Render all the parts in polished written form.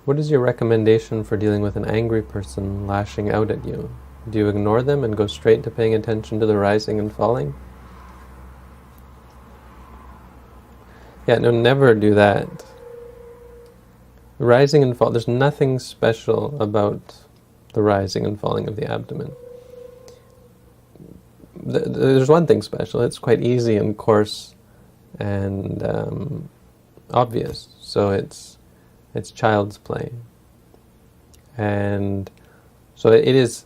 What is your recommendation for dealing with an angry person lashing out at you? Do you ignore them and go straight to paying attention to the rising and falling? Yeah, no, never do that. Rising and fall, there's nothing special about the rising and falling of the abdomen. There's one thing special. It's quite easy and coarse and obvious. So it's child's play. And so it is.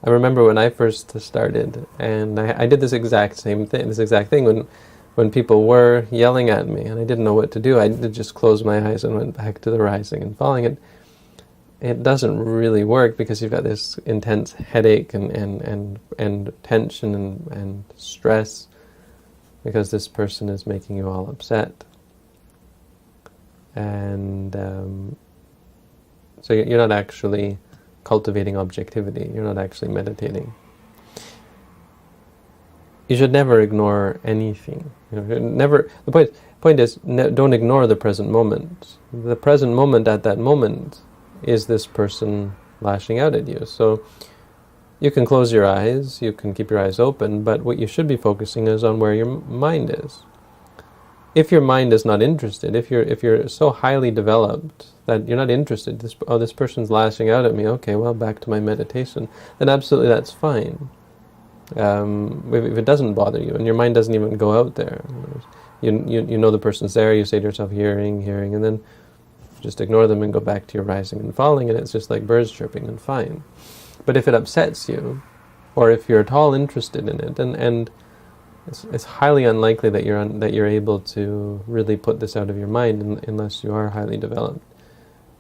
I remember when I first started, and I did this exact thing when people were yelling at me, and I didn't know what to do. I did just close my eyes and went back to the rising and falling. It doesn't really work because you've got this intense headache and tension and stress because this person is making you all upset. And so you're not actually cultivating objectivity. You're not actually meditating. You should never ignore anything. Never. The point is, don't ignore the present moment. The present moment at that moment is this person lashing out at you. So you can close your eyes, you can keep your eyes open, but what you should be focusing is on where your mind is. If your mind is not interested, if you're so highly developed that you're not interested, this person's lashing out at me, okay, well, back to my meditation, then absolutely that's fine. If it doesn't bother you and your mind doesn't even go out there, you know the person's there, you say to yourself, hearing, and then just ignore them and go back to your rising and falling, and it's just like birds chirping and fine. But if it upsets you, or if you're at all interested in it, and it's highly unlikely that you're able to really put this out of your mind unless you are highly developed.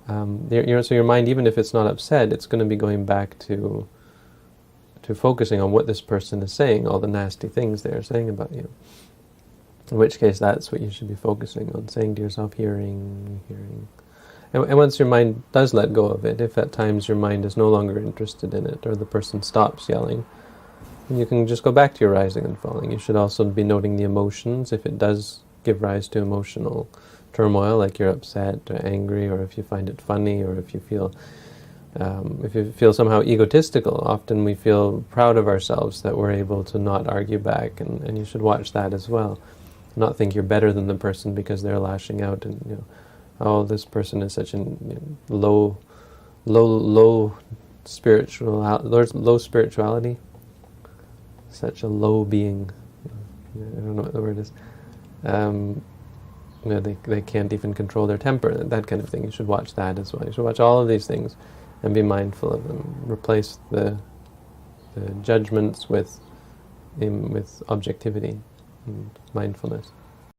So your mind, even if it's not upset, it's going to be going back to focusing on what this person is saying, all the nasty things they are saying about you. In which case, that's what you should be focusing on, saying to yourself, hearing. And once your mind does let go of it, if at times your mind is no longer interested in it, or the person stops yelling, you can just go back to your rising and falling. You should also be noting the emotions, if it does give rise to emotional turmoil, like you're upset or angry, or if you find it funny, or if you feel somehow egotistical. Often we feel proud of ourselves that we're able to not argue back, and you should watch that as well. Not think you're better than the person because they're lashing out, and oh, this person is such a low spirituality, such a low being. I don't know what the word is. They can't even control their temper, that kind of thing. You should watch that as well. You should watch all of these things and be mindful of them. Replace the judgments with objectivity and mindfulness.